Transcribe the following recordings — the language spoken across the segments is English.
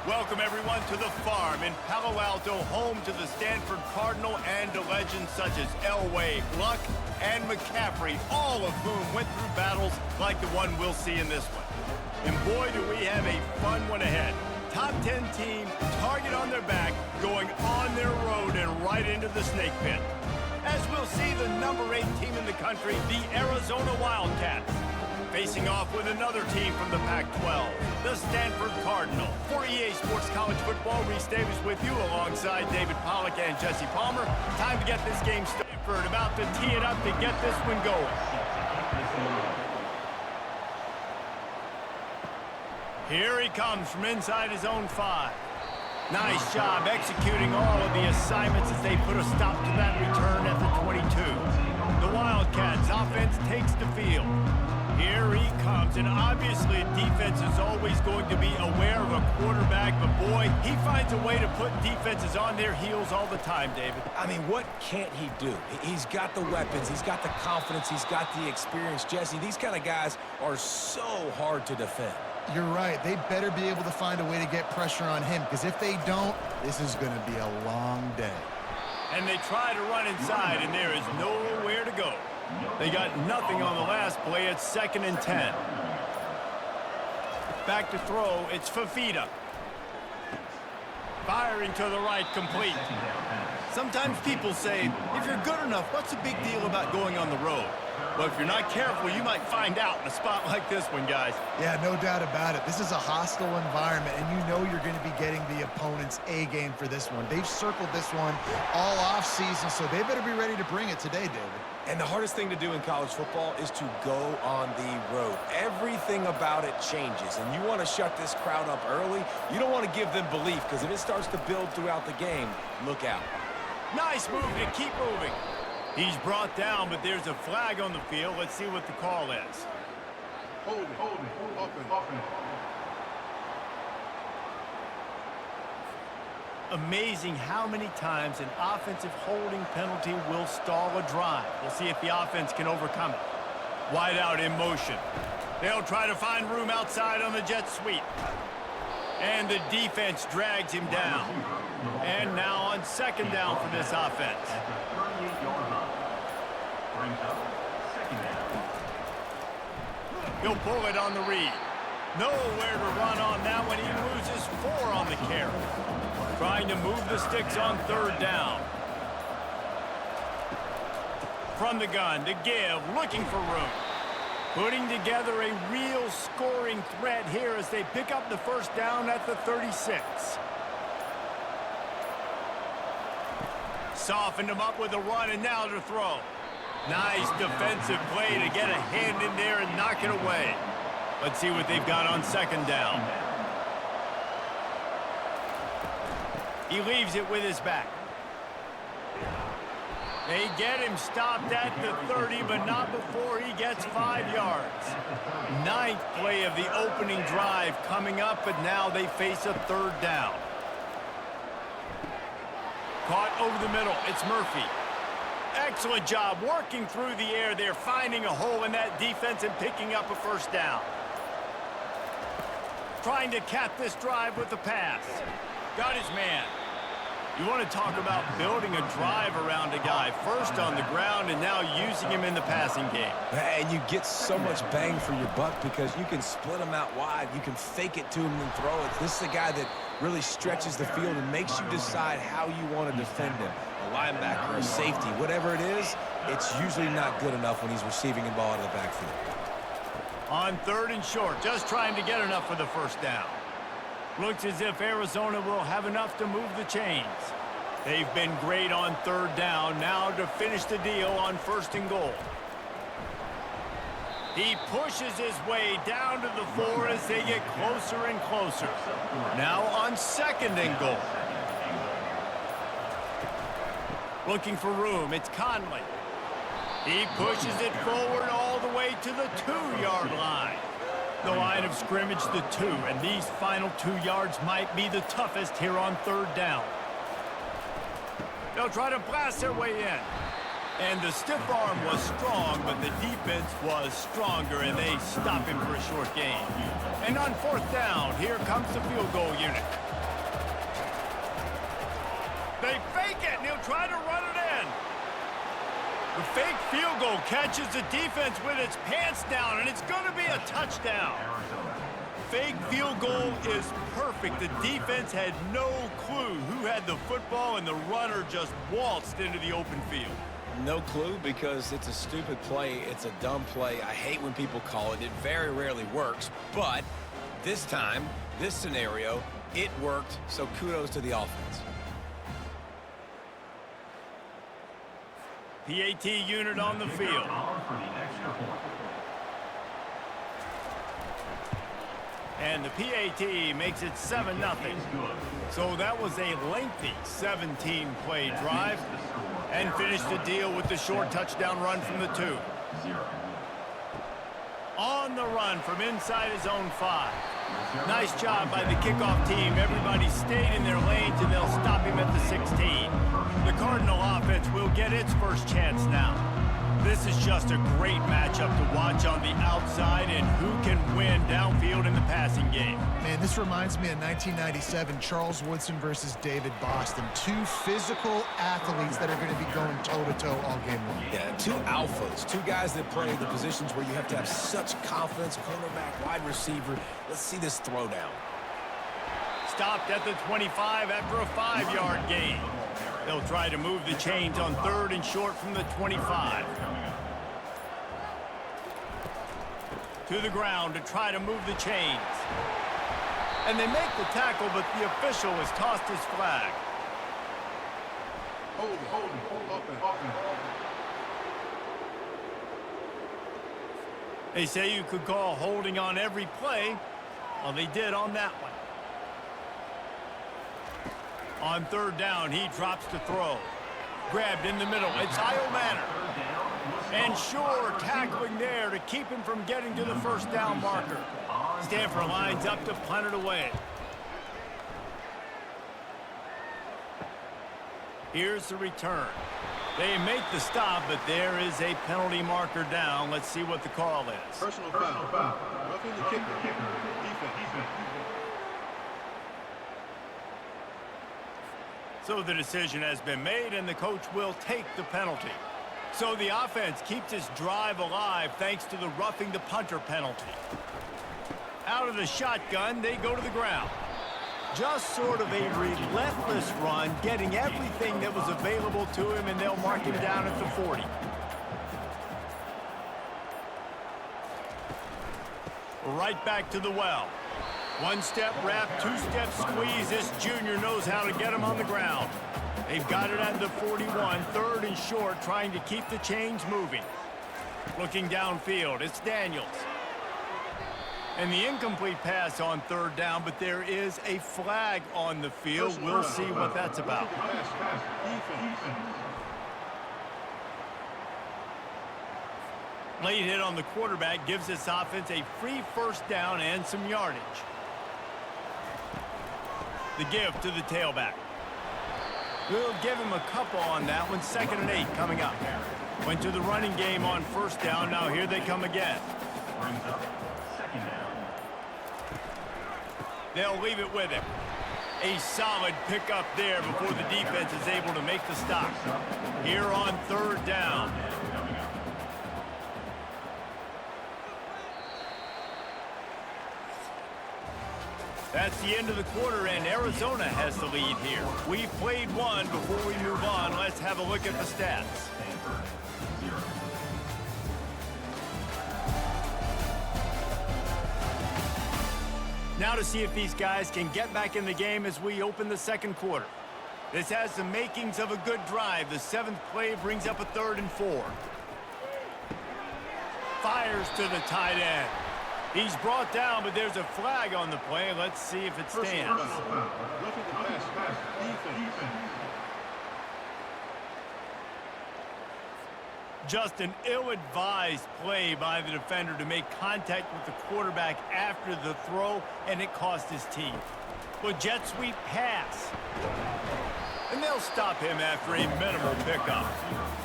Welcome, everyone, to the farm in Palo Alto, home to the Stanford Cardinal and to legends such as Elway, Luck, and McCaffrey, all of whom went through battles like the one we'll see in this one. And boy, do we have a fun one ahead. Top 10 team, target on their back, going on their road and right into the snake pit. As we'll see the number 8 team in the country, the Arizona Wildcats, facing off with another team from the Pac-12, the Stanford Cardinal. For EA Sports College Football, Reese Davis with you alongside David Pollack and Jesse Palmer. Time to get this game started. Stanford about to tee it up to get this one going. Here he comes from inside his own 5. Nice job executing all of the assignments as they put a stop to that return at the 22. The Wildcats offense takes the field. Here he comes, and obviously defense is always going to be aware of a quarterback, but boy, he finds a way to put defenses on their heels all the time, David. I mean, what can't he do? He's got the weapons, he's got the confidence, he's got the experience. Jesse, these kind of guys are so hard to defend. You're right. They better be able to find a way to get pressure on him, because if they don't, this is going to be a long day. And they try to run inside, and there is nowhere to go. They got nothing on the last play. It's 2nd and 10. Back to throw. It's Fafita. Firing to the right, complete. Sometimes people say, if you're good enough, what's the big deal about going on the road? Well, if you're not careful, you might find out in a spot like this one, guys. Yeah, no doubt about it. This is a hostile environment, and you know you're going to be getting the opponent's A game for this one. They've circled this one all off season, so they better be ready to bring it today, David. And the hardest thing to do in college football is to go on the road. Everything about it changes, and you want to shut this crowd up early. You don't want to give them belief, because if it starts to build throughout the game, look out. Nice move to keep moving. He's brought down, but there's a flag on the field. Let's see what the call is. Hold it. Amazing how many times an offensive holding penalty will stall a drive. We'll see if the offense can overcome it. Wide out in motion. They'll try to find room outside on the jet sweep. And the defense drags him down. And now on 2nd down for this offense. He'll pull it on the read. Nowhere to run on that one. He loses 4 on the carry. Trying to move the sticks on 3rd down. From the gun to give, looking for room. Putting together a real scoring threat here as they pick up the 1st down at the 36. Softened him up with a run, and now to throw. Nice defensive play to get a hand in there and knock it away. Let's see what they've got on 2nd down. He leaves it with his back. They get him stopped at the 30, but not before he gets 5 yards. 9th play of the opening drive coming up, but now they face a 3rd down. Caught over the middle. It's Murphy. Excellent job working through the air there, finding a hole in that defense and picking up a 1st down. Trying to cap this drive with the pass. Got his man. You want to talk about building a drive around a guy. First on the ground and now using him in the passing game. And you get so much bang for your buck because you can split him out wide. You can fake it to him and throw it. This is a guy that really stretches the field and makes you decide how you want to defend him. A linebacker, a safety, whatever it is, it's usually not good enough when he's receiving the ball out of the backfield. On 3rd and short, just trying to get enough for the 1st down. Looks as if Arizona will have enough to move the chains. They've been great on 3rd down. Now to finish the deal on 1st and goal. He pushes his way down to the 4 as they get closer and closer. Now on 2nd and goal. Looking for room. It's Conley. He pushes it forward all the way to the 2-yard line. The line of scrimmage, the 2, and these final 2 yards might be the toughest here on 3rd down. They'll try to blast their way in. And the stiff arm was strong, but the defense was stronger, and they stop him for a short gain. And on 4th down, here comes the field goal unit. fake field goal catches the defense with its pants down, and it's going to be a touchdown. Fake field goal is perfect. The defense had no clue who had the football, and the runner just waltzed into the open field. No clue because it's a stupid play. It's a dumb play. I hate when people call it. It very rarely works, but this time, this scenario, it worked, so kudos to the offense. PAT unit on the field. And the PAT makes it 7-0. So that was a lengthy 17-play drive and finished the deal with the short touchdown run from the 2. On the run from inside his own 5. Nice job by the kickoff team. Everybody stayed in their lanes, and they'll stop him at the 16. The Cardinal offense will get its first chance now. This is just a great matchup to watch on the outside, and who can win downfield in the passing game. Man, this reminds me of 1997, Charles Woodson versus David Boston. 2 physical athletes that are going to be going toe-to-toe all game long. Yeah, 2 alphas, 2 guys that play the positions where you have to have such confidence, cornerback, wide receiver. Let's see this throwdown. Stopped at the 25 after a 5-yard gain. They'll try to move the chains on 3rd and short from the 25. To the ground to try to move the chains. And they make the tackle, but the official has tossed his flag. Hold it, up and. They say you could call holding on every play. Well, they did on that one. On 3rd down, he drops to throw. Grabbed in the middle. It's Io Manor. And sure, tackling there to keep him from getting to the first down marker. Stanford lines up to punt it away. Here's the return. They make the stop, but there is a penalty marker down. Let's see what the call is. Personal foul. Roughing the kicker. Defense. So the decision has been made, and the coach will take the penalty. So the offense keeps its drive alive thanks to the roughing the punter penalty. Out of the shotgun, they go to the ground. Just sort of a relentless run, getting everything that was available to him, and they'll mark him down at the 40. Right back to the well. 1-step wrap, 2-step squeeze. This junior knows how to get him on the ground. They've got it at the 41, 3rd and short, trying to keep the chains moving. Looking downfield, it's Daniels. And the incomplete pass on 3rd down, but there is a flag on the field. We'll see what that's about. Late hit on the quarterback gives this offense a free 1st down and some yardage. The give to the tailback. We'll give him a couple on that one. 2nd and 8 coming up. Went to the running game on 1st down. Now here they come again. They'll leave it with him. A solid pickup there before the defense is able to make the stop. Here on 3rd down. That's the end of the quarter, and Arizona has the lead here. We've played one. Before we move on, let's have a look at the stats. Now to see if these guys can get back in the game as we open the 2nd quarter. This has the makings of a good drive. The 7th play brings up a 3rd and 4. Fires to the tight end. He's brought down, but there's a flag on the play. Let's see if it stands. Just an ill-advised play by the defender to make contact with the quarterback after the throw, and it cost his team. Well, jet sweep pass. And they'll stop him after a minimal pickup.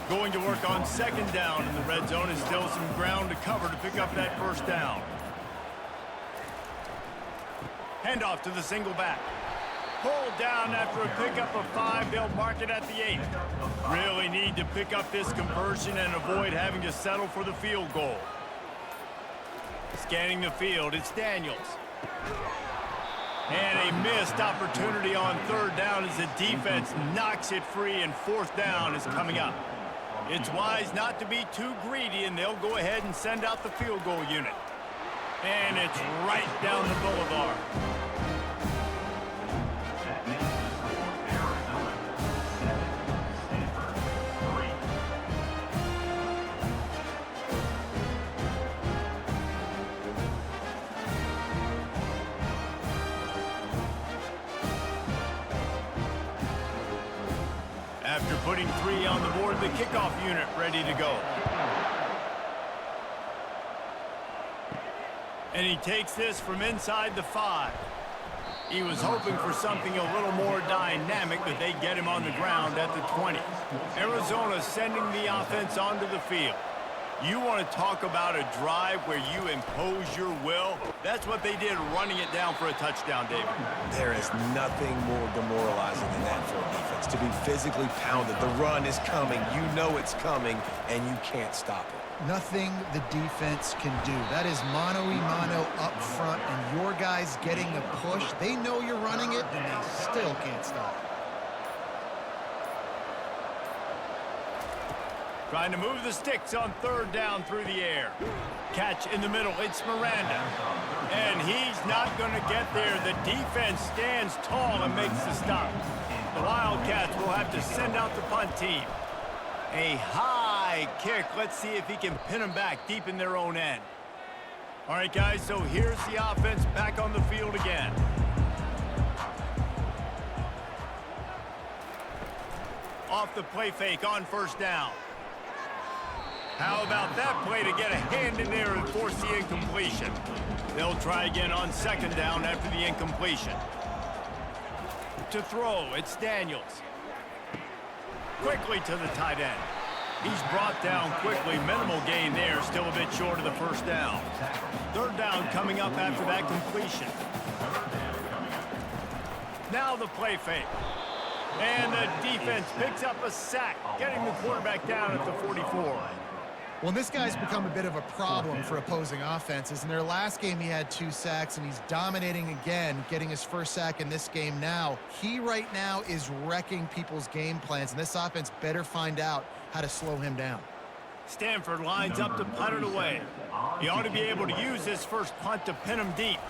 Going to work on 2nd down in the red zone, is still some ground to cover to pick up that 1st down. Handoff to the single back. Pulled down after a pickup of 5. They'll mark it at the 8. Really need to pick up this conversion and avoid having to settle for the field goal. Scanning the field, it's Daniels. And a missed opportunity on 3rd down as the defense knocks it free, and 4th down is coming up. It's wise not to be too greedy, and they'll go ahead and send out the field goal unit. And it's right down the boulevard. After putting 3 on the board, the kickoff unit ready to go. And he takes this from inside the 5. He was hoping for something a little more dynamic, but they get him on the ground at the 20. Arizona sending the offense onto the field. You want to talk about a drive where you impose your will? That's what they did, running it down for a touchdown, David. There is nothing more demoralizing than that for a defense, to be physically pounded. The run is coming. You know it's coming, and you can't stop it. Nothing the defense can do. That is mano-a-mano up front, and your guys getting a push. They know you're running it, and they still can't stop it. Trying to move the sticks on 3rd down through the air. Catch in the middle, it's Miranda. And he's not going to get there. The defense stands tall and makes the stop. The Wildcats will have to send out the punt team. A high kick. Let's see if he can pin them back deep in their own end. All right, guys, so here's the offense back on the field again. Off the play fake on 1st down. How about that play to get a hand in there and force the incompletion? They'll try again on 2nd down after the incompletion. To throw, it's Daniels. Quickly to the tight end. He's brought down quickly. Minimal gain there, still a bit short of the 1st down. 3rd down coming up after that completion. Now the play fake. And the defense picks up a sack, getting the quarterback down at the 44. Well, this guy's become a bit of a problem for opposing offenses. In their last game, he had 2 sacks, and he's dominating again, getting his 1st sack in this game now. He right now is wrecking people's game plans, and this offense better find out how to slow him down. Stanford lines up to punt it away. He ought to be able to use this first punt to pin him deep.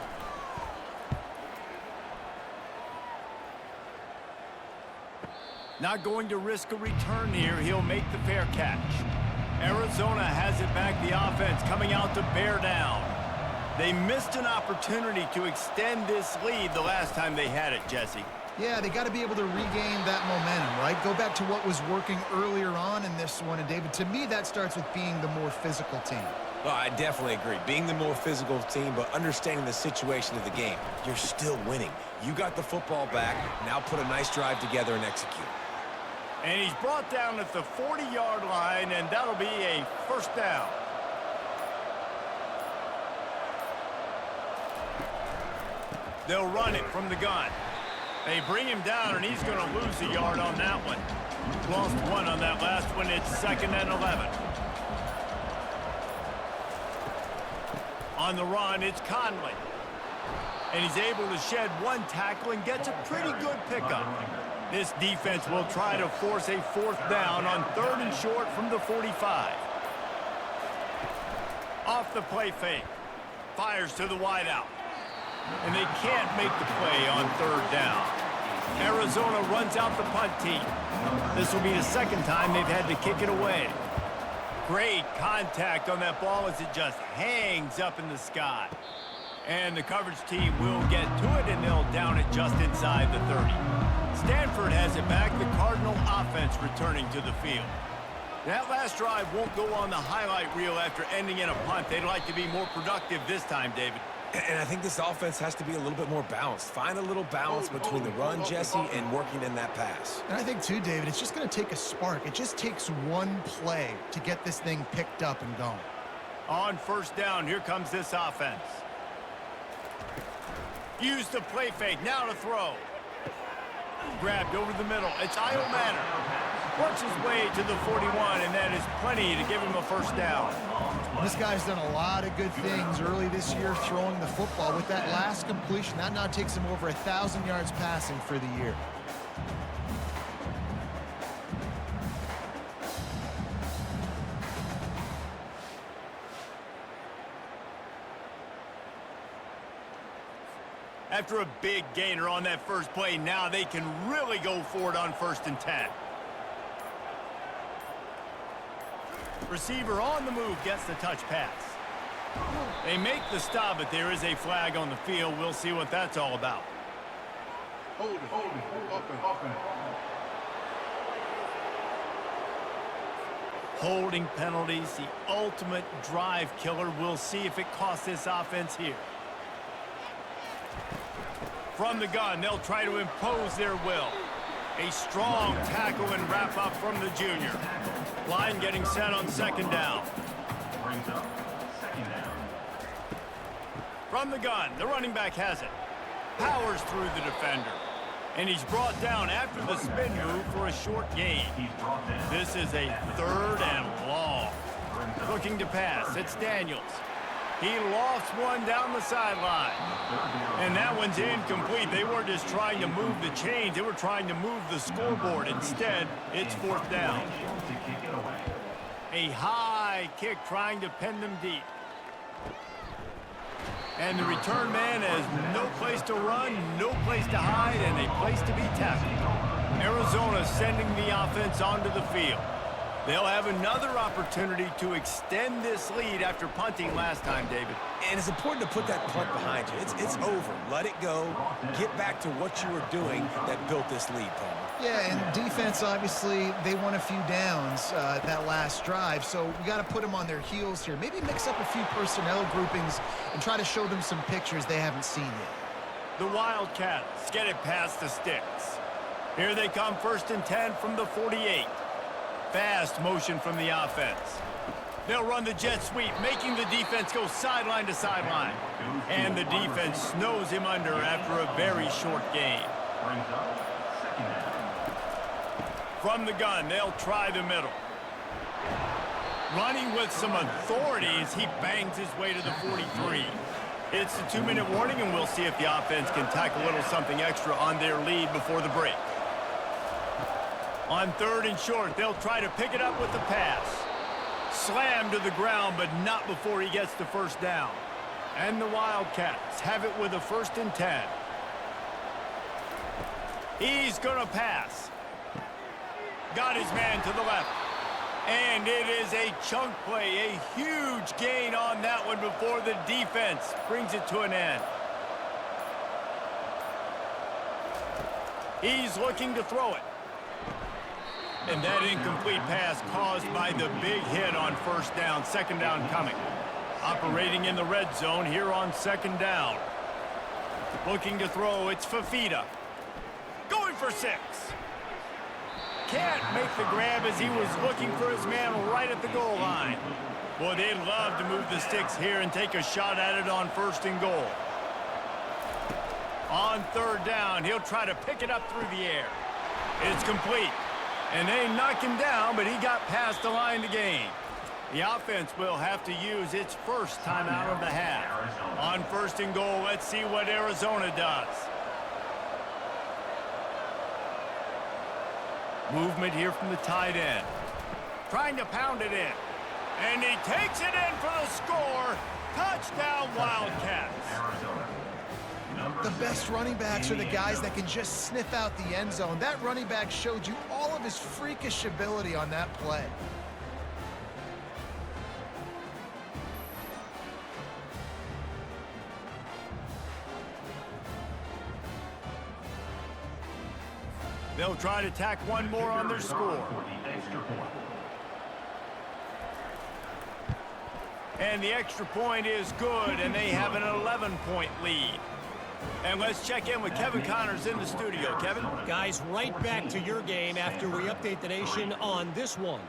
Not going to risk a return here. He'll make the fair catch. Arizona has it back, the offense coming out to bear down. They missed an opportunity to extend this lead the last time they had it, Jesse. Yeah, they got to be able to regain that momentum, right? Go back to what was working earlier on in this one. And, David, to me, that starts with being the more physical team. Well, I definitely agree. Being the more physical team, but understanding the situation of the game. You're still winning. You got the football back. Now put a nice drive together and execute. And he's brought down at the 40-yard line, and that'll be a 1st down. They'll run it from the gun. They bring him down, and he's going to lose a yard on that one. Lost 1 on that last one. It's 2nd and 11. On the run, it's Conley. And he's able to shed 1 tackle and gets a pretty good pickup. This defense will try to force a 4th down on 3rd and short from the 45. Off the play fake. Fires to the wideout. And they can't make the play on 3rd down. Arizona runs out the punt team. This will be the 2nd time they've had to kick it away. Great contact on that ball as it just hangs up in the sky. And the coverage team will get to it, and they'll down it just inside the 30. Stanford has it back. The Cardinal offense returning to the field. That last drive won't go on the highlight reel after ending in a punt. They'd like to be more productive this time, David. And I think this offense has to be a little bit more balanced. Find a little balance between the run, Jesse, and working in that pass. And I think, too, David, it's just going to take a spark. It just takes 1 play to get this thing picked up and going. On 1st down, here comes this offense. Use the play fake, now to throw. grabbed over the middle. It's Io Manor. Works his way to the 41, and that is plenty to give him a first down. This guy's done a lot of good things early this year throwing the football. With that last completion, that now takes him over 1,000 yards passing for the year. After a big gainer on that first play, now they can really go for it on 1st and 10. Receiver on the move gets the touch pass. They make the stop, but there is a flag on the field. We'll see what that's all about. Hold it. Holding penalties, the ultimate drive killer. We'll see if it costs this offense here. From the gun, they'll try to impose their will. A strong tackle and wrap up from the junior. Line getting set on 2nd down. From the gun, the running back has it. Powers through the defender. And he's brought down after the spin move for a short gain. This is a 3rd and long. Looking to pass, it's Daniels. He lofts one down the sideline. And that one's incomplete. They weren't just trying to move the chains. They were trying to move the scoreboard. Instead, it's 4th down. A high kick trying to pin them deep. And the return man has no place to run, no place to hide, and a place to be tackled. Arizona sending the offense onto the field. They'll have another opportunity to extend this lead after punting last time, David. And it's important to put that punt behind you. It's over. Let it go. Get back to what you were doing that built this lead, Palmer. Yeah, and defense, obviously, they won a few downs that last drive, so we got to put them on their heels here. Maybe mix up a few personnel groupings and try to show them some pictures they haven't seen yet. The Wildcats get it past the sticks. Here they come, 1st and 10 from the 48. Fast motion from the offense. They'll run the jet sweep, making the defense go sideline to sideline. And the defense snows him under after a very short gain. From the gun, they'll try the middle. Running with some authority as he bangs his way to the 43. It's a 2-minute warning, and we'll see if the offense can tack a little something extra on their lead before the break. On 3rd and short, they'll try to pick it up with the pass. Slammed to the ground, but not before he gets the 1st down. And the Wildcats have it with a 1st and 10. He's going to pass. Got his man to the left. And it is a chunk play, a huge gain on that one before the defense brings it to an end. He's looking to throw it. And that incomplete pass caused by the big hit on 1st down, 2nd down coming. Operating in the red zone here on 2nd down. Looking to throw, it's Fafita. Going for 6. Can't make the grab as he was looking for his man right at the goal line. Boy, they'd love to move the sticks here and take a shot at it on 1st and goal. On 3rd down, he'll try to pick it up through the air. It's complete. And they knock him down, but he got past the line to gain. The offense will have to use its 1st timeout of the half. On 1st and goal, let's see what Arizona does. Movement here from the tight end. Trying to pound it in. And he takes it in for the score. Touchdown, Wildcats. The best running backs are the guys that can just sniff out the end zone. That running back showed you all of his freakish ability on that play. They'll try to tack one more on their score. And the extra point is good, and they have an 11-point lead. And let's check in with Kevin Connors in the studio. Kevin? Guys, right back to your game after we update the nation on this one.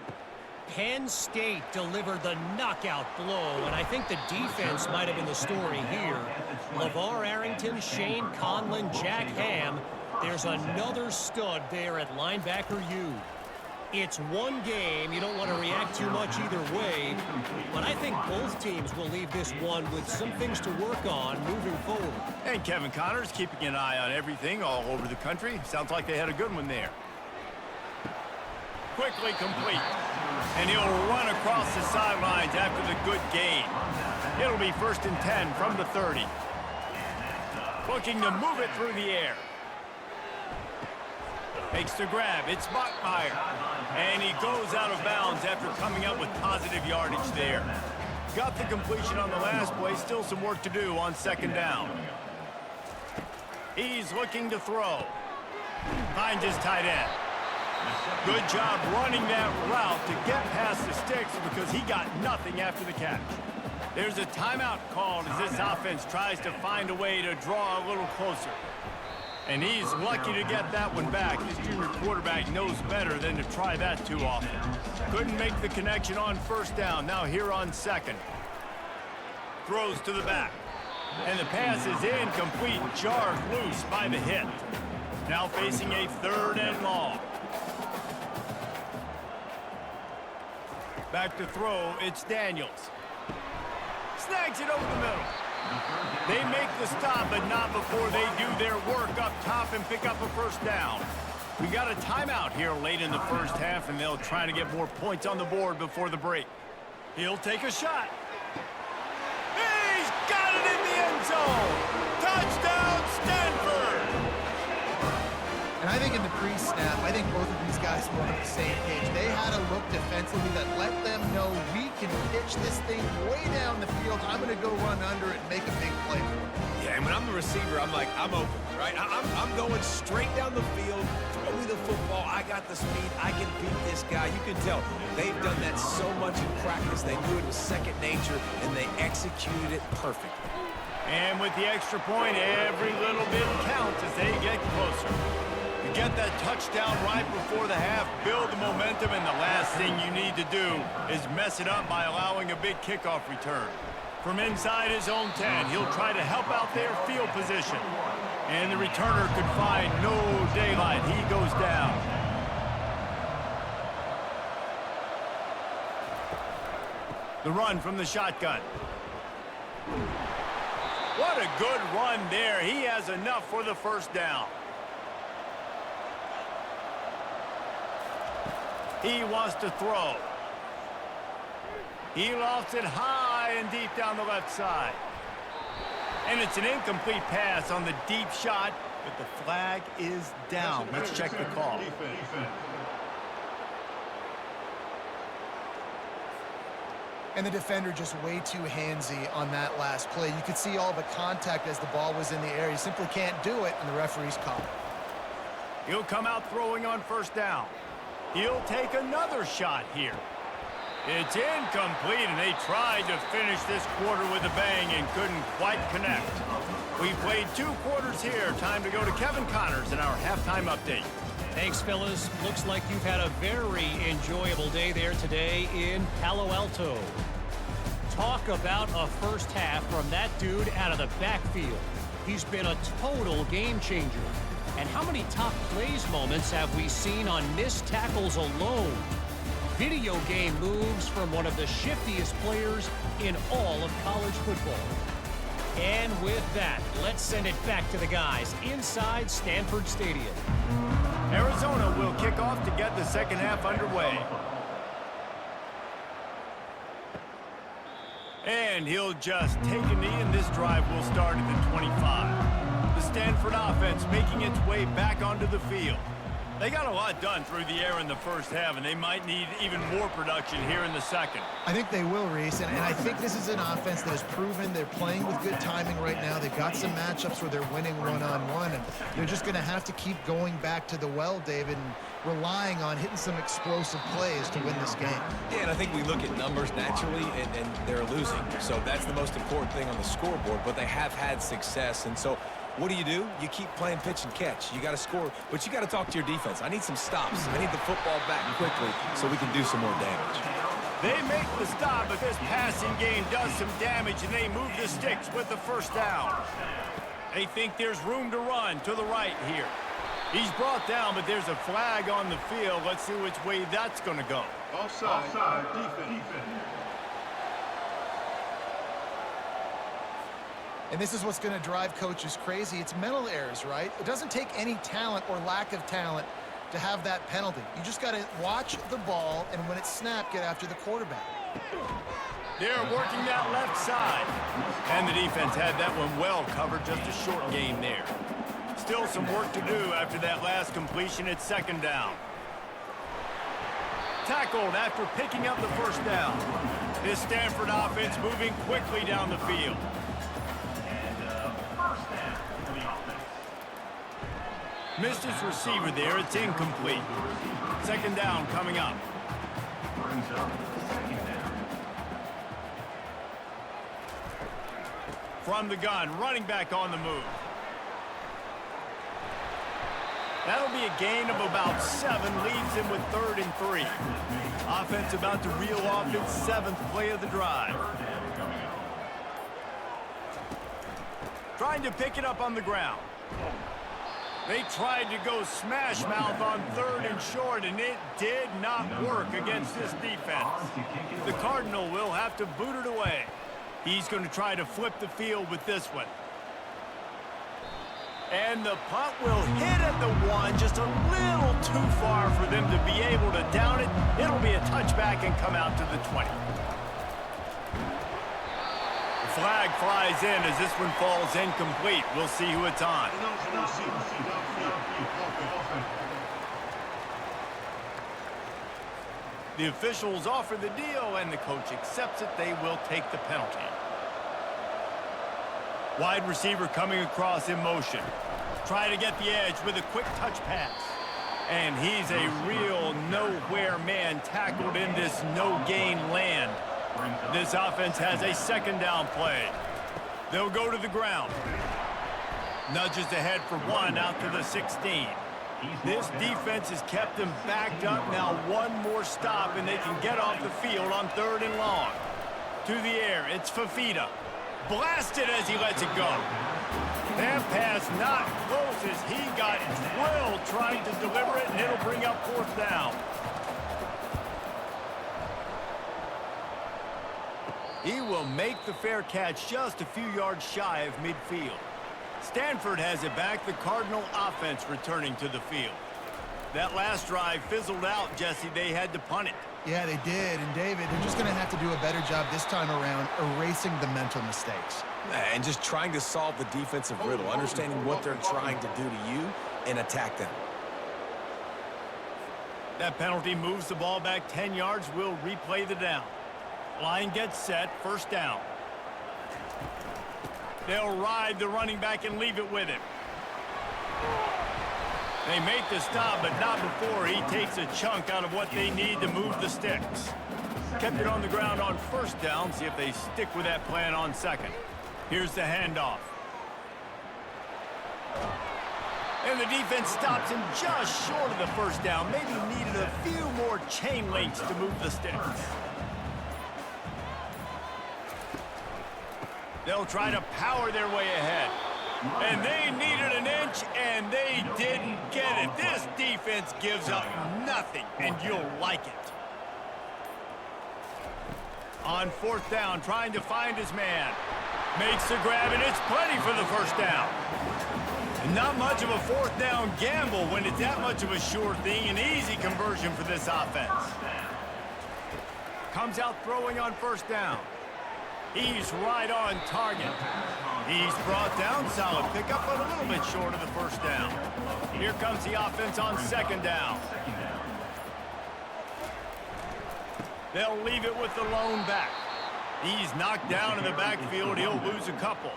Penn State delivered the knockout blow, and I think the defense might have been the story here. LeVar Arrington, Shane Conlon, Jack Ham, There's another stud there at linebacker U. It's one game. You don't want to react too much either way, but I think both teams will leave this one with some things to work on moving forward. And Kevin Connors keeping an eye on everything all over the country. Sounds like they had a good one there. Quickly complete. And he'll run across the sidelines after the good gain. It'll be 1st and 10 from the 30. Looking to move it through the air. Makes the grab. It's Bachmeier. And he goes out of bounds after coming up with positive yardage there. Got the completion on the last play. Still some work to do on 2nd down. He's looking to throw. Finds his tight end. Good job running that route to get past the sticks because he got nothing after the catch. There's a timeout called as this offense tries to find a way to draw a little closer. And he's lucky to get that one back. This junior quarterback knows better than to try that too often. Couldn't make the connection on 1st down. Now here on 2nd. Throws to the back. And the pass is incomplete, jarred loose by the hit. Now facing a 3rd and long. Back to throw, it's Daniels. Snags it over the middle. They make the stop, but not before they do their work up top and pick up a 1st down. We got a timeout here late in the 1st half, and they'll try to get more points on the board before the break. He'll take a shot. He's got it in the end zone. Touchdown, Stanford! And I think in the pre-snap, I think both of these guys were on the same page. They had a look defensively that let them know we can pitch this thing way down the field. I'm going to go run under it and make a big play for it. Yeah, and when I'm the receiver, I'm like, I'm open, right? I'm going straight down the field. Throw me the football. I got the speed. I can beat this guy. You can tell they've done that so much in practice. They knew it was second nature, and they executed it perfectly. And with the extra point, every little bit counts as they get closer. You get that touchdown right before the half, build the momentum, and the last thing you need to do is mess it up by allowing a big kickoff return. From inside his own 10, he'll try to help out their field position. And the returner could find no daylight. He goes down. The run from the shotgun. What a good run there. He has enough for the 1st down. He wants to throw. He lofts it high and deep down the left side. And it's an incomplete pass on the deep shot, but the flag is down. Let's check the call. And the defender just way too handsy on that last play. You could see all the contact as the ball was in the air. You simply can't do it, and the referee's called it. He'll come out throwing on 1st down. He'll take another shot here. It's incomplete, and they tried to finish this quarter with a bang and couldn't quite connect. We played 2 quarters here. Time to go to Kevin Connors in our halftime update. Thanks, fellas. Looks like you've had a very enjoyable day there today in Palo Alto. Talk about a 1st half from that dude out of the backfield. He's been a total game changer. And how many top plays moments have we seen on missed tackles alone? Video game moves from one of the shiftiest players in all of college football. And with that, let's send it back to the guys inside Stanford Stadium. Arizona will kick off to get the 2nd half underway. And he'll just take a knee, and this drive will start at the 25. The Stanford offense making its way back onto the field. They got a lot done through the air in the 1st half, and they might need even more production here in the 2nd. I think they will, Reese, and I think this is an offense that has proven they're playing with good timing right now. They've got some matchups where they're winning one-on-one, and they're just going to have to keep going back to the well, David, and relying on hitting some explosive plays to win this game. Yeah, and I think we look at numbers naturally, and they're losing. So that's the most important thing on the scoreboard, but they have had success, and so what do? You keep playing pitch and catch. You got to score, but you got to talk to your defense. I need some stops. I need the football back quickly so we can do some more damage. They make the stop, but this passing game does some damage, and they move the sticks with the 1st down. They think there's room to run to the right here. He's brought down, but there's a flag on the field. Let's see which way that's going to go. Offside. Defense. And this is what's going to drive coaches crazy. It's mental errors, right? It doesn't take any talent or lack of talent to have that penalty. You just got to watch the ball, and when it's snapped, get after the quarterback. They're working that left side. And the defense had that one well covered, just a short game there. Still some work to do after that last completion at second down. Tackled after picking up the first down. This Stanford offense moving quickly down the field. Missed his receiver there. It's incomplete. Second down coming up. From the gun, running back on the move. That'll be a gain of about 7, leaves him with 3rd and 3. Offense about to reel off its 7th play of the drive. Trying to pick it up on the ground. They tried to go smash mouth on 3rd and short, and it did not work against this defense. The Cardinal will have to boot it away. He's going to try to flip the field with this one. And the punt will hit at the 1, just a little too far for them to be able to down it. It'll be a touchback and come out to the 20. The flag flies in as this one falls incomplete. We'll see who it's on. The officials offer the deal, and the coach accepts it. They will take the penalty. Wide receiver coming across in motion. Try to get the edge with a quick touch pass. And he's a real nowhere man, tackled in this no-gain land. This offense has a second down play. They'll go to the ground. Nudges ahead for 1 out to the 16. This defense has kept them backed up. Now one more stop, and they can get off the field on 3rd and long. To the air, it's Fafita. Blasted as he lets it go. That pass not close as he got drilled trying to deliver it, and it'll bring up 4th down. He will make the fair catch just a few yards shy of midfield. Stanford has it back. The Cardinal offense returning to the field. That last drive fizzled out, Jesse. They had to punt it. Yeah, they did. And, David, they're just going to have to do a better job this time around erasing the mental mistakes. And just trying to solve the defensive riddle, understanding what they're trying to do to you and attack them. That penalty moves the ball back 10 yards. We'll replay the down. Line gets set. 1st down. They'll ride the running back and leave it with him. They make the stop, but not before he takes a chunk out of what they need to move the sticks. Kept it on the ground on 1st down. See if they stick with that plan on 2nd. Here's the handoff. And the defense stops him just short of the 1st down. Maybe needed a few more chain links to move the sticks. They'll try to power their way ahead. And they needed an inch, and they didn't get it. This defense gives up nothing, and you'll like it. On 4th down, trying to find his man. Makes the grab, and it's plenty for the 1st down. And not much of a 4th down gamble when it's that much of a sure thing. An easy conversion for this offense. Comes out throwing on 1st down. He's right on target. He's brought down, solid pickup, but a little bit short of the 1st down. Here comes the offense on 2nd down. They'll leave it with the lone back. He's knocked down in the backfield. He'll lose a couple.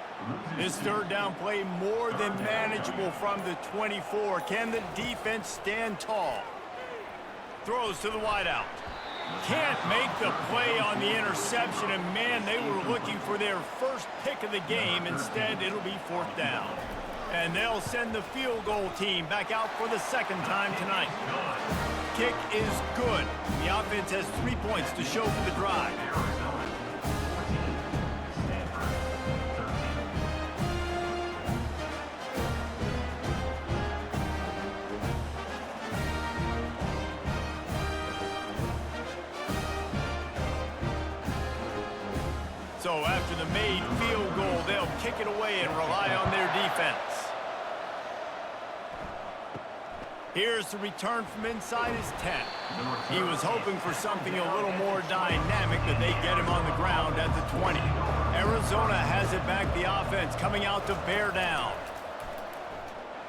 This 3rd down play more than manageable from the 24. Can the defense stand tall? Throws to the wideout. Can't make the play on the interception, and man, they were looking for their first pick of the game. Instead, it'll be 4th down. And they'll send the field goal team back out for the 2nd time tonight. Kick is good. The offense has 3 points to show for the drive. So after the made field goal, they'll kick it away and rely on their defense. Here's the return from inside his 10. He was hoping for something a little more dynamic, but they get him on the ground at the 20. Arizona has it back, the offense coming out to bear down.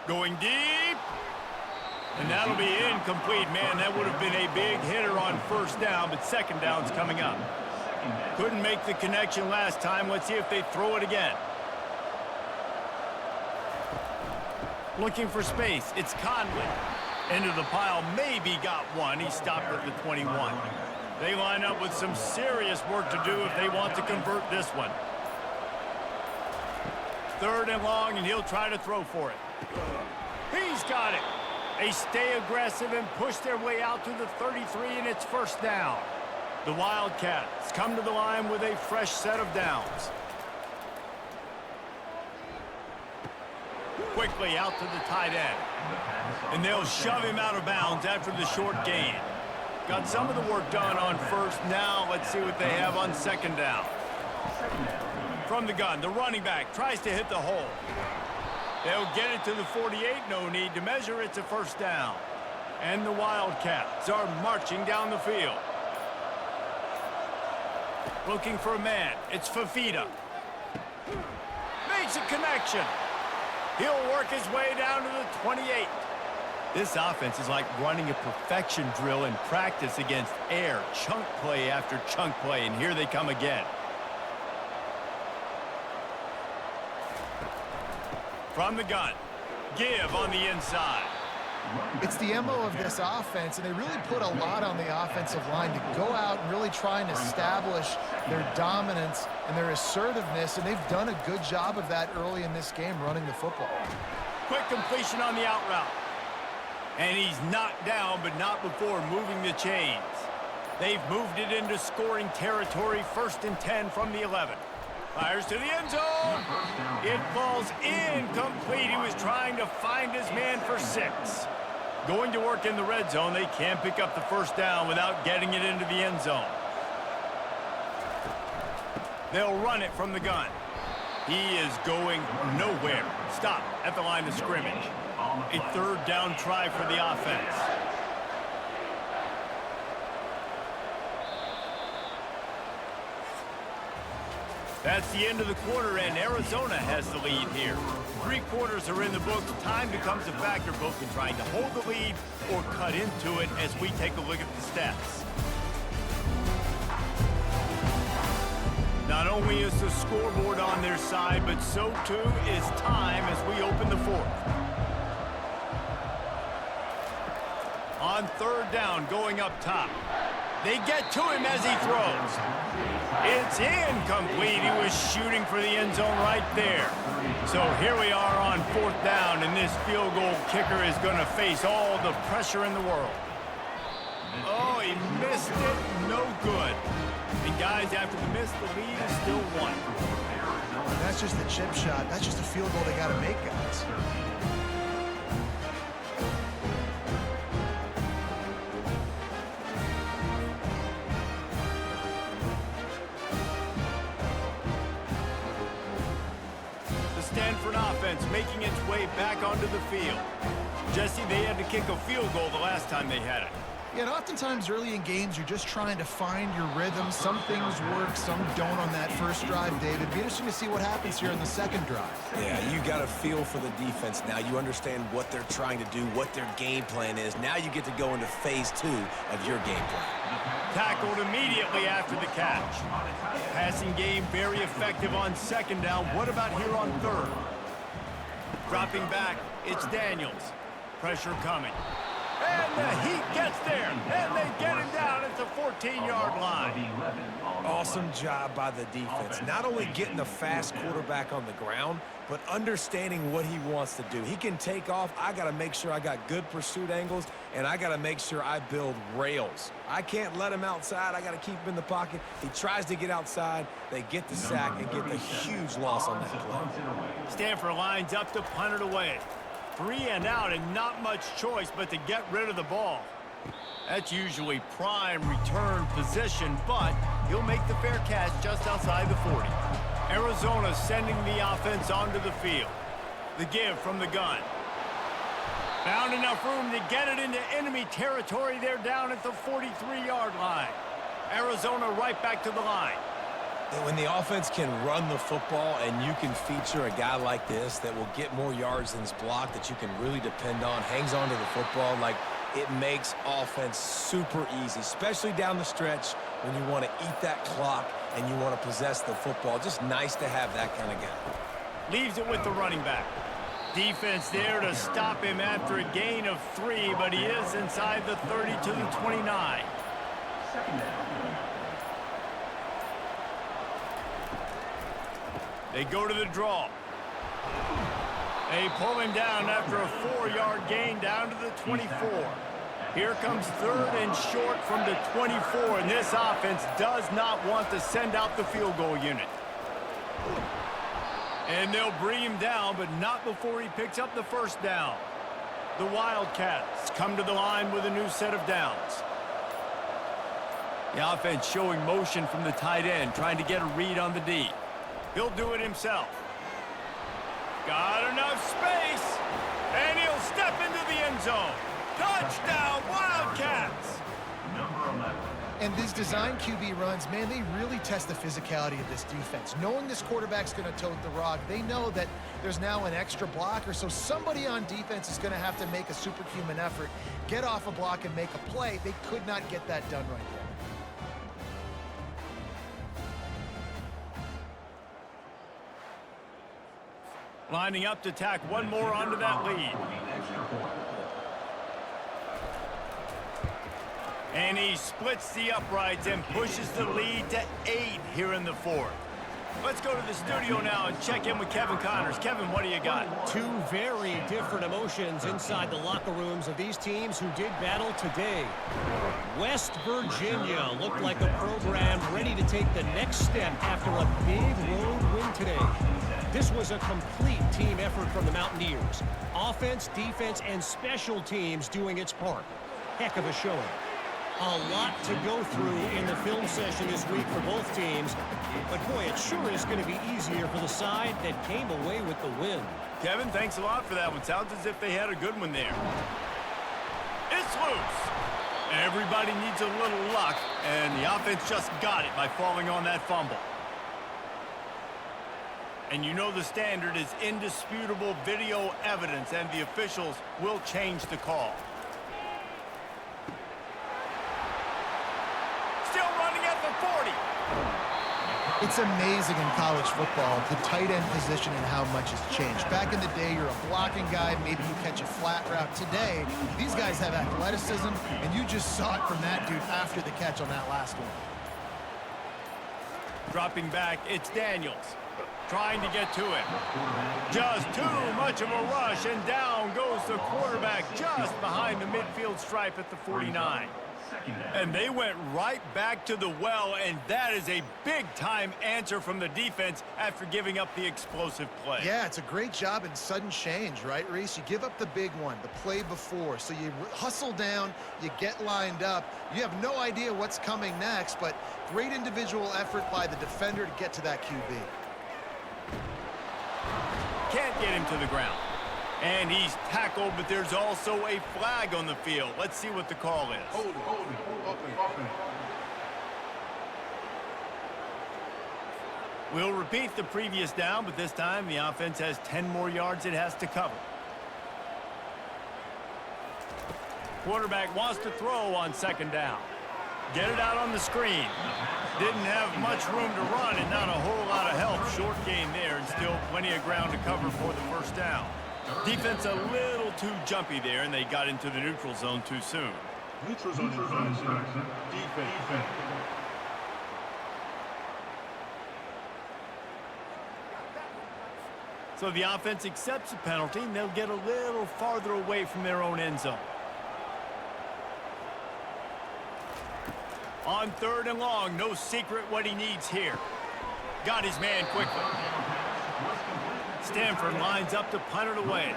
Going deep. And that'll be incomplete. Man, that would have been a big hitter on first down, but second down's coming up. Couldn't make the connection last time. Let's see if they throw it again. Looking for space. It's Conley. Into the pile. Maybe got one. He stopped at the 21. They line up with some serious work to do if they want to convert this one. Third and long, and he'll try to throw for it. He's got it. They stay aggressive and push their way out to the 33, and it's first down. The Wildcats come to the line with a fresh set of downs. Quickly out to the tight end. And they'll shove him out of bounds after the short gain. Got some of the work done on first. Now let's see what they have on second down. From the gun, the running back tries to hit the hole. They'll get it to the 48. No need to measure. It's a first down. And the Wildcats are marching down the field. Looking for a man. It's Fafita. Makes a connection. He'll work his way down to the 28. This offense is like running a perfection drill in practice against air. Chunk play after chunk play, and here they come again. From the gun. Give on the inside. It's the MO of this offense, and they really put a lot on the offensive line to go out and really try and establish their dominance and their assertiveness, and they've done a good job of that early in this game running the football. Quick completion on the out route. And he's knocked down, but not before moving the chains. They've moved it into scoring territory, 1st and 10 from the 11. Fires to the end zone. It falls incomplete. He was trying to find his man for 6. Going to work in the red zone. They can't pick up the first down without getting it into the end zone. They'll run it from the gun. He is going nowhere. Stop at the line of scrimmage. A third down try for the offense. That's the end of the quarter, and Arizona has the lead here. 3 quarters are in the books. Time becomes a factor, both in trying to hold the lead or cut into it as we take a look at the stats. Not only is the scoreboard on their side, but so too is time as we open the 4th. On third down, going up top. They get to him as he throws. It's incomplete. He was shooting for the end zone right there. So here we are on 4th down, and this field goal kicker is going to face all the pressure in the world. Oh, he missed it. No good. And guys, after the miss, the lead is still 1. That's just the chip shot. That's just a field goal they got to make, guys. Stanford offense making its way back onto the field. Jesse, they had to kick a field goal the last time they had it. Yeah, and oftentimes early in games, you're just trying to find your rhythm. Some things work, some don't on that first drive, David. It'd be interesting to see what happens here in the second drive. Yeah, you got a feel for the defense now. You understand what they're trying to do, what their game plan is. Now you get to go into phase 2 of your game plan. Tackled immediately after the catch. Passing game very effective on second down. What about here on third? Dropping back, it's Daniels. Pressure coming. And the Heat gets there, and they get him down at the 14-yard line. Awesome job by the defense. Not only getting the fast quarterback on the ground, but understanding what he wants to do. He can take off. I got to make sure I got good pursuit angles, and I got to make sure I build rails. I can't let him outside. I got to keep him in the pocket. He tries to get outside. They get the sack and get the huge loss on that play. Stanford lines up to punt it away. 3 and out, and not much choice but to get rid of the ball. That's usually prime return position, but He'll make the fair catch just outside the 40. Arizona sending the offense onto the field. The give from the gun. Found enough room to get it into enemy territory. They're down at the 43-yard line. Arizona right back to the line. When the offense can run the football and you can feature a guy like this that will get more yards than his block, that you can really depend on, hangs on to the football, like, it makes offense super easy, especially down the stretch when you want to eat that clock and you want to possess the football. Just nice to have that kind of guy. Leaves it with the running back. Defense there to stop him after a gain of 3, but he is inside the 30 to the 29. They go to the draw. They pull him down after a 4-yard gain down to the 24. Here comes 3rd and short from the 24, and this offense does not want to send out the field goal unit. And they'll bring him down, but not before he picks up the first down. The Wildcats come to the line with a new set of downs. The offense showing motion from the tight end, trying to get a read on the D. He'll do it himself. Got enough space, and he'll step into the end zone. Touchdown, Wildcats! And these design QB runs, man, they really test the physicality of this defense. Knowing this quarterback's going to tote the rock, they know that there's now an extra blocker, so somebody on defense is going to have to make a superhuman effort, get off a block and make a play. They could not get that done right there. Lining up to tack one more onto that lead. And he splits the uprights and pushes the lead to 8 here in the 4th. Let's go to the studio now and check in with Kevin Connors. Kevin, what do you got? Two very different emotions inside the locker rooms of these teams who did battle today. West Virginia looked like a program ready to take the next step after a big road win today. This was a complete team effort from the Mountaineers. Offense, defense, and special teams doing its part. Heck of a showing. A lot to go through in the film session this week for both teams. But boy, it sure is going to be easier for the side that came away with the win. Kevin, thanks a lot for that one. Sounds as if they had a good one there. It's loose. Everybody needs a little luck, and the offense just got it by falling on that fumble. And you know the standard is indisputable video evidence, and the officials will change the call. Still running at the 40. It's amazing in college football, the tight end position and how much has changed. Back in the day, you're a blocking guy, maybe you catch a flat route. Today, these guys have athleticism, and you just saw it from that dude after the catch on that last one. Dropping back, it's Daniels. Trying to get to him. Just too much of a rush, and down goes the quarterback just behind the midfield stripe at the 49. And they went right back to the well, and that is a big-time answer from the defense after giving up the explosive play. Yeah, it's a great job in sudden change, right, Reese? You give up the big one, the play before, so you hustle down, you get lined up. You have no idea what's coming next, but great individual effort by the defender to get to that QB. Can't get him to the ground. And he's tackled, but there's also a flag on the field. Let's see what the call is. Hold it. We'll repeat the previous down, but this time the offense has 10 more yards it has to cover. Quarterback wants to throw on 2nd down. Get it out on the screen. Didn't have much room to run and not a whole lot of help. Short gain there and still plenty of ground to cover for the 1st down. Defense a little too jumpy there, and they got into the neutral zone too soon. Neutral zone defense. So the offense accepts the penalty, and they'll get a little farther away from their own end zone. On 3rd and long, no secret what he needs here. Got his man quickly. Stanford lines up to punt it away.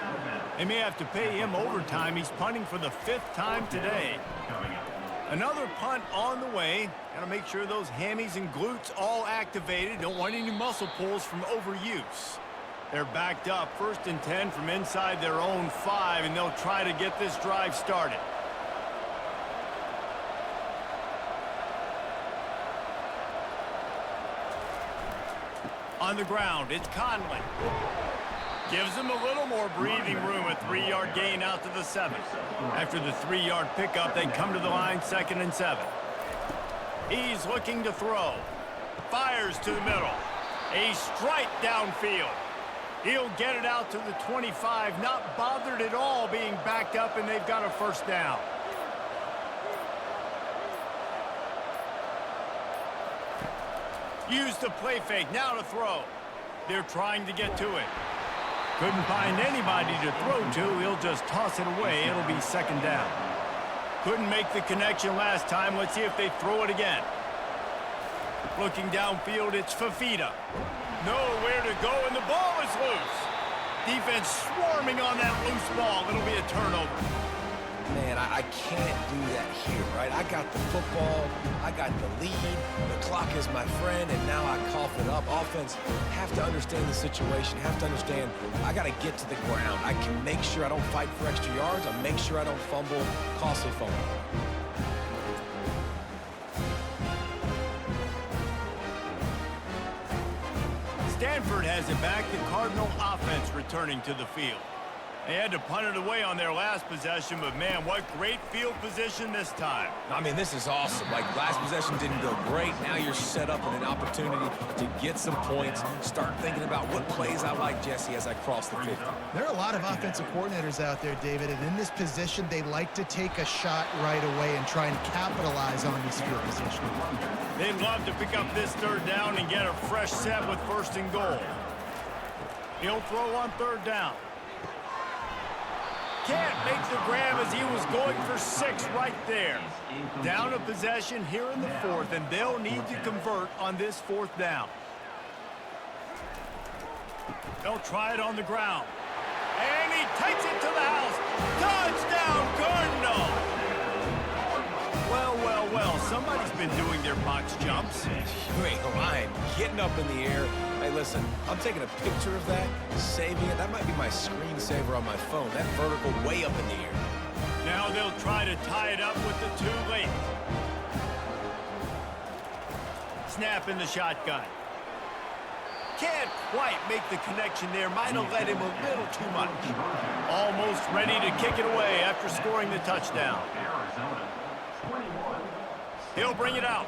They may have to pay him overtime. He's punting for the 5th time today. Another punt on the way. Got to make sure those hammies and glutes all activated. Don't want any muscle pulls from overuse. They're backed up 1st and 10 from inside their own 5, and they'll try to get this drive started. On the ground, it's Conley. Gives them a little more breathing room, a 3-yard gain out to the 7. After the 3-yard pickup, they come to the line 2nd and 7. He's looking to throw. Fires to the middle. A strike downfield. He'll get it out to the 25, not bothered at all being backed up, and they've got a 1st down. Use the play fake, now to throw. They're trying to get to it. Couldn't find anybody to throw to. He'll just toss it away. It'll be 2nd down. Couldn't make the connection last time. Let's see if they throw it again. Looking downfield, it's Fafita. Nowhere to go, and the ball is loose. Defense swarming on that loose ball. It'll be a turnover. Man, I can't do that here, right? I got the football, I got the lead, the clock is my friend, and now I cough it up. Offense have to understand the situation, have to understand I got to get to the ground. I can make sure I don't fight for extra yards. I make sure I don't fumble, costly fumble. Stanford has it back. The Cardinal offense returning to the field. They had to punt it away on their last possession, but man, what great field position this time. I mean, this is awesome. Like, last possession didn't go great. Now you're set up with an opportunity to get some points. Start thinking about what plays I like, Jesse, as I cross the 50. There are a lot of offensive coordinators out there, David, and in this position, they like to take a shot right away and try and capitalize on this field position. They'd love to pick up this 3rd down and get a fresh set with 1st and goal. He'll throw on 3rd down. Can't make the grab as he was going for 6 right there. Down a possession here in the 4th, and they'll need to convert on this 4th down. They'll try it on the ground. And he takes it to the house. Touchdown, Cardinal! Well, well, well, somebody's been doing their box jumps. You ain't lying. Getting up in the air. Hey, listen, I'm taking a picture of that, saving it. That might be my screensaver on my phone. That vertical way up in the air. Now they'll try to tie it up with the 2 late. Snap in the shotgun. Can't quite make the connection there. Might have let him a little too much. Almost ready to kick it away after scoring the touchdown. He'll bring it out.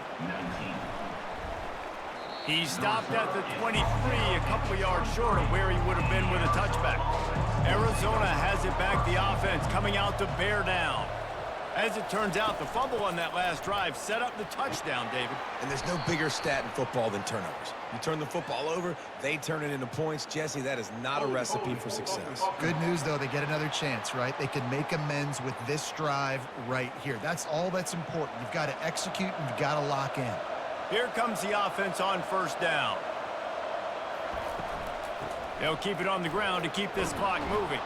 He stopped at the 23, a couple yards short of where he would have been with a touchback. Arizona has it back, the offense coming out to bear down. As it turns out, the fumble on that last drive set up the touchdown, David. And there's no bigger stat in football than turnovers. You turn the football over, they turn it into points. Jesse, that is not a recipe for success. Good news, though, they get another chance, right? They can make amends with this drive right here. That's all that's important. You've got to execute and you've got to lock in. Here comes the offense on 1st down. They'll keep it on the ground to keep this clock moving.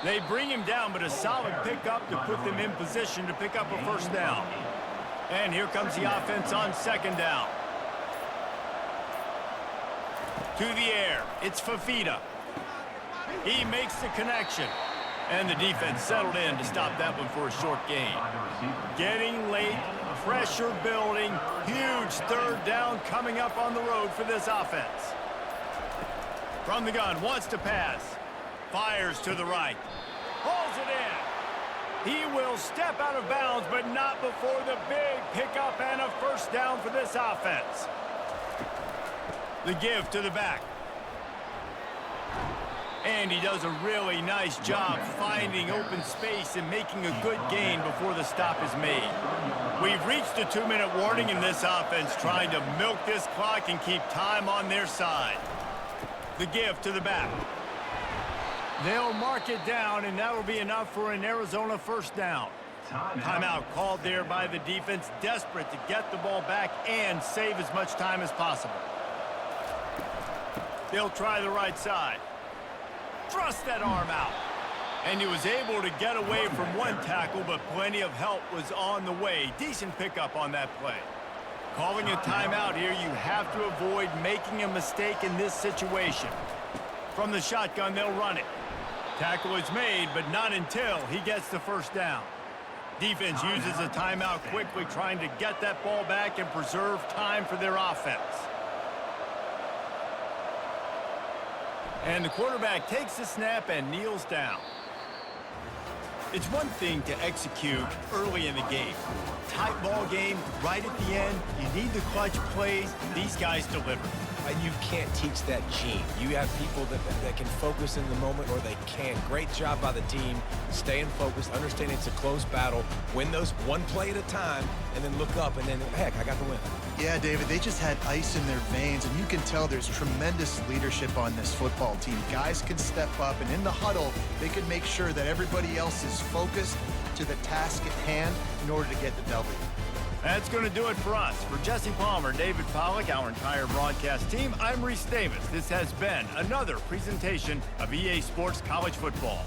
They bring him down, but a solid pickup to put them in position to pick up a 1st down. And here comes the offense on 2nd down. To the air, it's Fafita. He makes the connection. And the defense settled in to stop that one for a short gain. Getting late, pressure building, huge 3rd down coming up on the road for this offense. From the gun, wants to pass. Fires to the right. Pulls it in. He will step out of bounds, but not before the big pickup and a 1st down for this offense. The give to the back. And he does a really nice job finding open space and making a good gain before the stop is made. We've reached a 2-minute warning in this offense, trying to milk this clock and keep time on their side. The give to the back. They'll mark it down, and that'll be enough for an Arizona 1st down. Timeout called there by the defense, desperate to get the ball back and save as much time as possible. They'll try the right side. Thrust that arm out. And he was able to get away from one tackle, but plenty of help was on the way. Decent pickup on that play. Calling a timeout here, you have to avoid making a mistake in this situation. From the shotgun, they'll run it. Tackle is made, but not until he gets the first down. Defense uses a timeout quickly, trying to get that ball back and preserve time for their offense. And the quarterback takes the snap and kneels down. It's one thing to execute early in the game. Tight ball game, right at the end, you need the clutch plays. These guys deliver. You can't teach that gene. You have people that can focus in the moment, or they can't. Great job by the team, staying focused, understanding it's a close battle, win those one play at a time, and then look up, and then, heck, I got the win. Yeah, David, they just had ice in their veins, and you can tell there's tremendous leadership on this football team. Guys can step up, and in the huddle, they can make sure that everybody else is focused to the task at hand in order to get the W. That's going to do it for us. For Jesse Palmer, David Pollack, our entire broadcast team, I'm Reese Davis. This has been another presentation of EA Sports College Football.